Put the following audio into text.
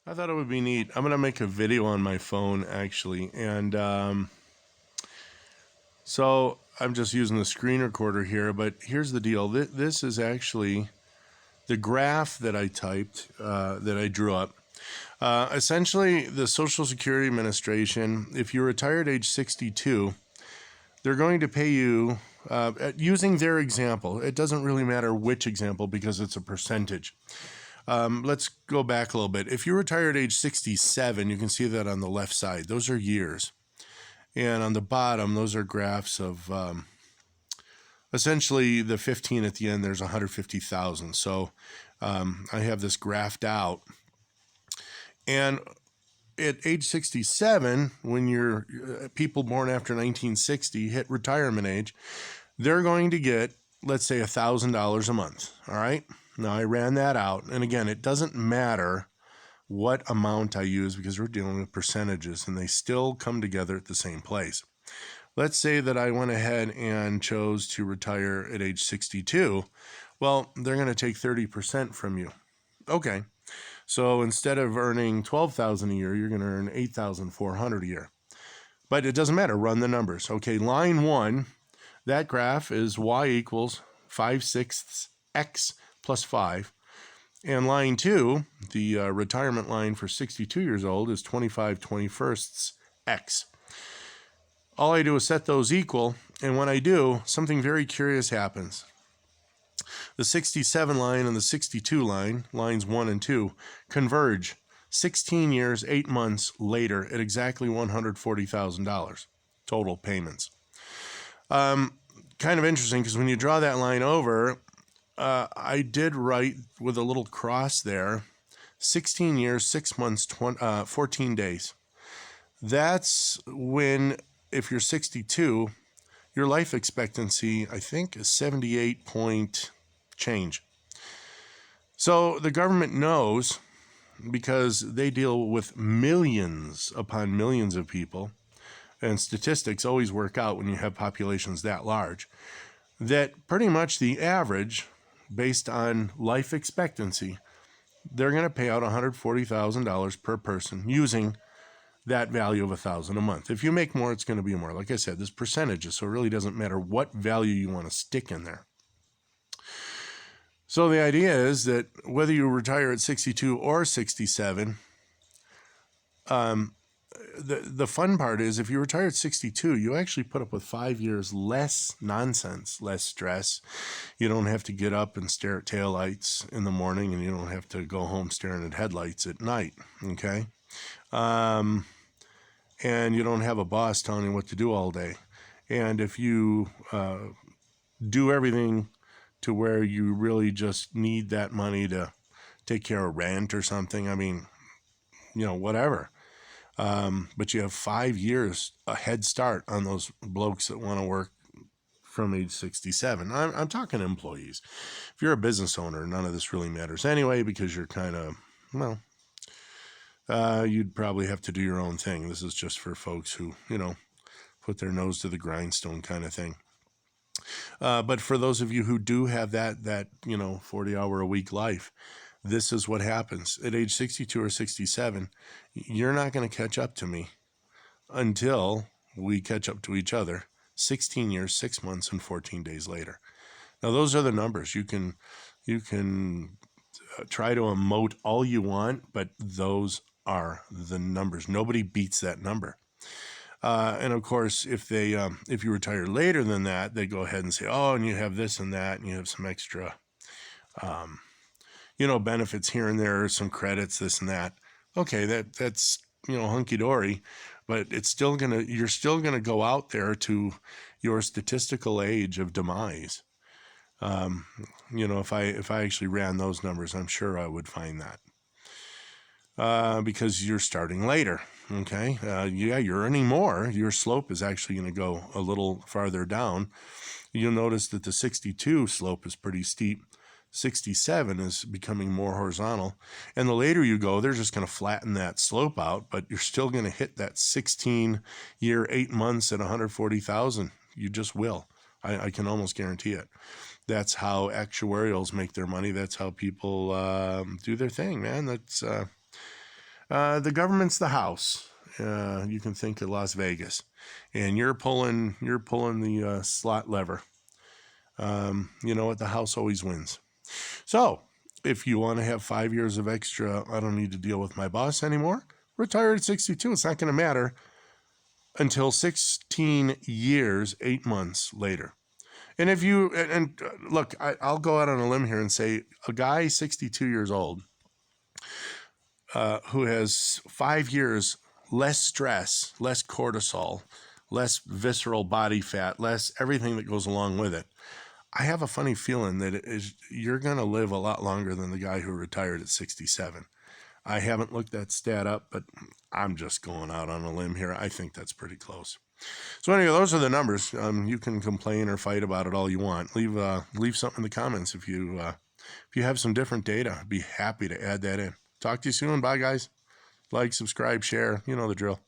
I thought it would be neat. I'm going to make a video on my phone actually. So I'm just using the screen recorder here, but here's the deal. This is actually the graph that I typed, that I drew up. Essentially, the Social Security Administration, if you retire at age 62, they're going to pay you, using their example. It doesn't really matter which example because it's a percentage. Let's go back a little bit. If you retire at age 67, you can see that on the left side. Those are years. And on the bottom, those are graphs of essentially the 15 at the end, there's 150,000. So I have this graphed out. And at age 67, when you're people born after 1960 hit retirement age, they're going to get, let's say, $1,000 a month. All right. Now I ran that out. And again, it doesn't matter what amount I use because we're dealing with percentages and they still come together at the same place. Let's say that I went ahead and chose to retire at age 62. Well, they're going to take 30% from you. Okay. So instead of earning $12,000 a year, you're going to earn $8,400 a year. But it doesn't matter. Run the numbers. Okay, line 1, that graph is y equals 5/6 x plus 5. And line 2, the retirement line for 62 years old, is 25/21 x. All I do is set those equal, and when I do, something very curious happens. The 67 line and the 62 line, lines 1 and 2, converge 16 years, 8 months later at exactly $140,000 total payments. Kind of interesting because when you draw that line over, I did write with a little cross there, 16 years, 6 months, 14 days. That's when, if you're 62, your life expectancy, I think, is 78 point change. So the government knows, because they deal with millions upon millions of people, and statistics always work out when you have populations that large, that pretty much the average, based on life expectancy, they're going to pay out $140,000 per person using that value of $1,000 a month. If you make more, it's going to be more. Like I said, this percentages, so it really doesn't matter what value you want to stick in there. So the idea is that whether you retire at 62 or 67, the fun part is if you retire at 62, you actually put up with 5 years less nonsense, less stress. You don't have to get up and stare at taillights in the morning, and you don't have to go home staring at headlights at night, okay? And you don't have a boss telling you what to do all day. And if you do everything to where you really just need that money to take care of rent or something, I mean, whatever. But you have 5 years a head start on those blokes that want to work from age 67. I'm talking employees. If you're a business owner, none of this really matters anyway, because you're kind of, you'd probably have to do your own thing. This is just for folks who, put their nose to the grindstone kind of thing. But for those of you who do have that 40-hour a week life, this is what happens. At age 62 or 67, you're not going to catch up to me until we catch up to each other 16 years, 6 months, and 14 days later. Now, those are the numbers. You can try to emote all you want, but those are the numbers. Nobody beats that number. And of course, if you retire later than that, they go ahead and say, oh, and you have this and that, and you have some extra, benefits here and there, some credits, this and that. Okay, that's hunky dory, but you're still gonna go out there to your statistical age of demise. If I actually ran those numbers, I'm sure I would find that. Because you're starting later. Okay. You're earning more. Your slope is actually going to go a little farther down. You'll notice that the 62 slope is pretty steep. 67 is becoming more horizontal. And the later you go, they're just going to flatten that slope out, but you're still going to hit that 16 year, 8 months at 140,000. You just will. I can almost guarantee it. That's how actuarials make their money. That's how people do their thing, man. The government's the house. You can think of Las Vegas, and you're pulling the slot lever. You know what? The house always wins. So if you want to have 5 years of extra, I don't need to deal with my boss anymore. Retire at 62. It's not going to matter until 16 years, 8 months later. And if you, and look, I'll go out on a limb here and say a guy 62 years old who has 5 years less stress, less cortisol, less visceral body fat, less everything that goes along with it. I have a funny feeling that you're going to live a lot longer than the guy who retired at 67. I haven't looked that stat up, but I'm just going out on a limb here. I think that's pretty close. So anyway, those are the numbers. You can complain or fight about it all you want. Leave something in the comments if you have some different data. I'd be happy to add that in. Talk to you soon. Bye, guys. Like, subscribe, share. You know the drill.